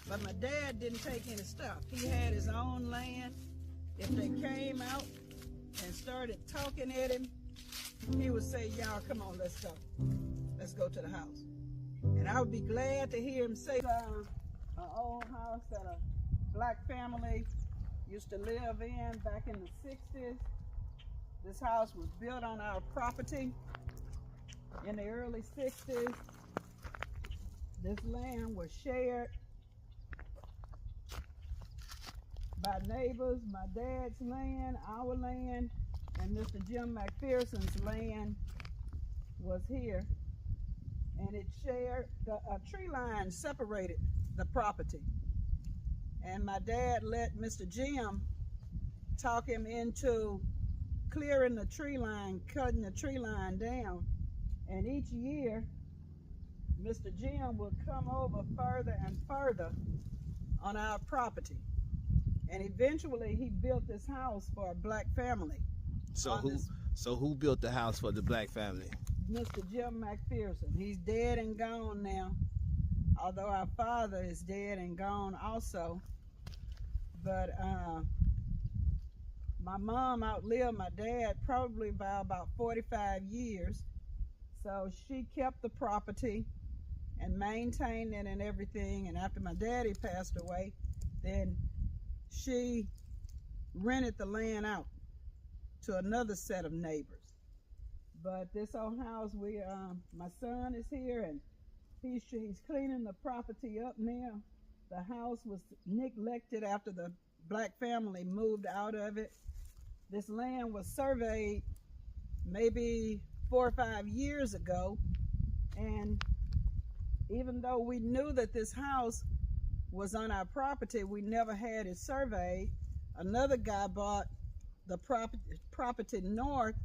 But my dad didn't take any stuff. He had his own land. If they came out and started talking at him, he would say, y'all, come on, let's go. Let's go to the house. And I would be glad to hear him say, an old house that a black family used to live in back in the 60s. This house was built on our property in the early 60s. This land was shared by neighbors, my dad's land, our land, and Mr. Jim McPherson's land was here. And it shared, a tree line separated the property. And my dad let Mr. Jim talk him into clearing the tree line, cutting the tree line down. And each year, Mr. Jim would come over further and further on our property. And eventually he built this house for a black family. So who built the house for the black family? Mr. Jim McPherson. He's dead and gone now, although our father is dead and gone also. But my mom outlived my dad probably by about 45 years. So she kept the property and maintained it and everything. And after my daddy passed away, then she rented the land out to another set of neighbors. But this old house, my son is here, and he's cleaning the property up now. The house was neglected after the black family moved out of it. This land was surveyed maybe 4 or 5 years ago, and even though we knew that this house was on our property, we never had it surveyed. Another guy bought the property north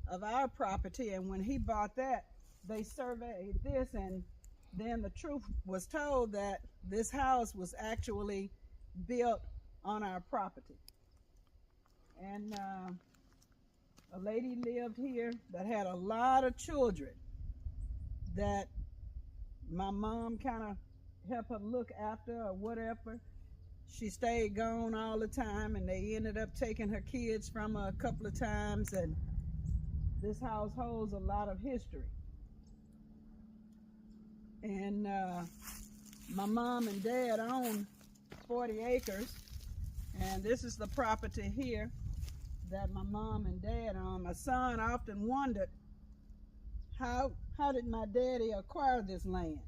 of our property, and when he bought that, they surveyed this, and then the truth was told that this house was actually built on our property. And a lady lived here that had a lot of children that my mom kind of helped her look after or whatever. She stayed gone all the time, and they ended up taking her kids from her a couple of times, and this house holds a lot of history. And my mom and dad own 40 acres, and this is the property here that my mom and dad own. My son often wondered, how did my daddy acquire this land?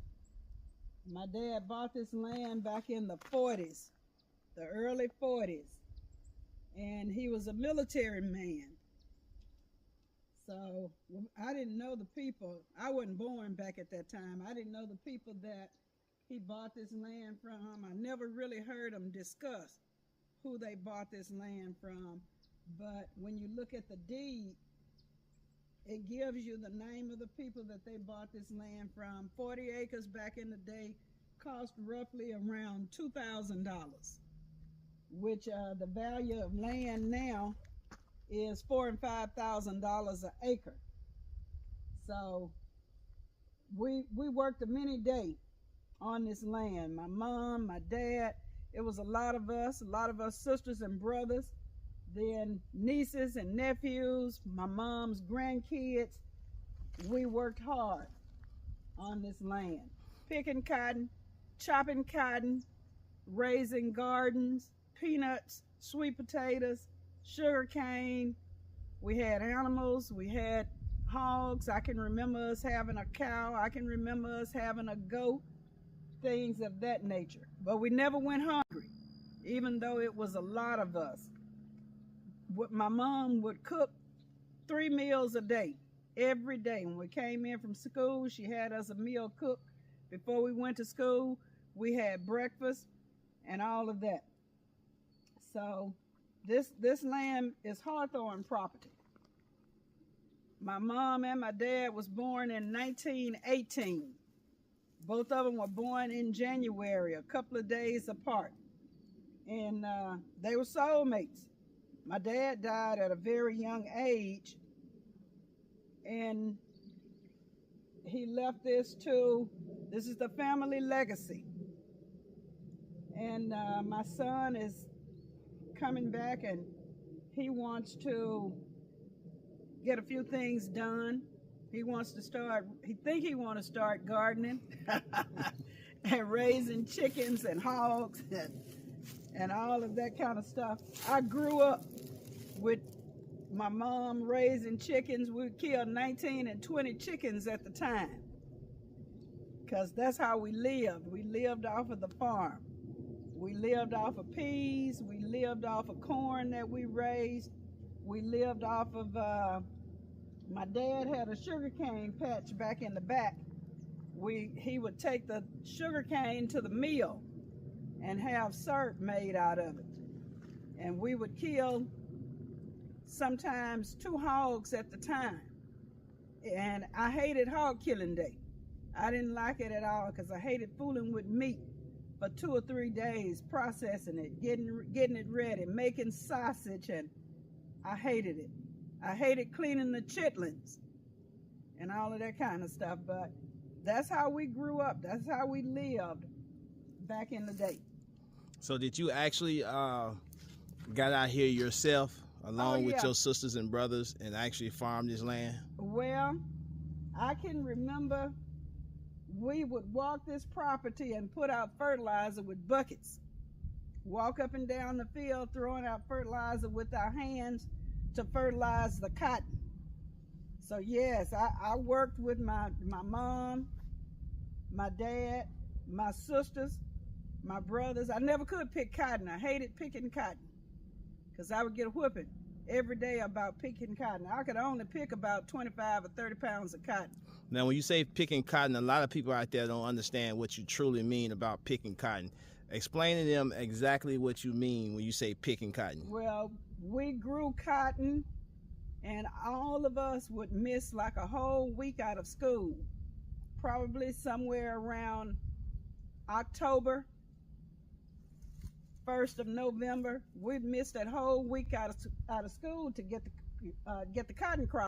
My dad bought this land back in the 40s, the early 40s, and he was a military man. So I didn't know the people. I wasn't born back at that time. I didn't know the people that he bought this land from. I never really heard them discuss who they bought this land from. But when you look at the deed, it gives you the name of the people that they bought this land from. 40 acres back in the day cost roughly around $2,000, which the value of land now is $4,000 and $5,000 an acre. So we worked a many day on this land. My mom, my dad, it was a lot of us sisters and brothers, then nieces and nephews, my mom's grandkids. We worked hard on this land, picking cotton, chopping cotton, raising gardens, peanuts, sweet potatoes, sugar cane. We had animals, we had hogs. I can remember us having a cow. I can remember us having a goat, things of that nature. But we never went hungry, even though it was a lot of us. My mom would cook 3 meals a day, every day. When we came in from school, she had us a meal cooked. Before we went to school, we had breakfast and all of that. So this land is Hawthorne property. My mom and my dad was born in 1918. Both of them were born in January, a couple of days apart. And they were soulmates. My dad died at a very young age, and he left this is the family legacy. And my son is coming back, and he wants to get a few things done. He wants to start, he wants to start gardening and raising chickens and hogs and all of that kind of stuff. I grew up with my mom raising chickens. We killed 19 and 20 chickens at the time, because that's how we lived. We lived off of the farm. We lived off of peas. We lived off of corn that we raised. We lived off of, my dad had a sugarcane patch back in the back. He would take the sugarcane to the mill and have syrup made out of it. And we would kill sometimes 2 hogs at the time. And I hated hog killing day. I didn't like it at all, because I hated fooling with meat for 2 or 3 days, processing it, getting it ready, making sausage, and I hated it. I hated cleaning the chitlins and all of that kind of stuff, but that's how we grew up. That's how we lived back in the day. So did you actually got out here yourself along with your sisters and brothers and actually farm this land? Well, I can remember we would walk this property and put out fertilizer with buckets. Walk up and down the field throwing out fertilizer with our hands to fertilize the cotton. So yes, I worked with my mom, my dad, my sisters, my brothers. I never could pick cotton. I hated picking cotton, because I would get a whooping every day about picking cotton. I could only pick about 25 or 30 pounds of cotton. Now, when you say picking cotton, a lot of people out there don't understand what you truly mean about picking cotton. Explain to them exactly what you mean when you say picking cotton. Well, we grew cotton, and all of us would miss like a whole week out of school. Probably somewhere around October, 1st of November, we'd miss that whole week out of school to get the cotton crop.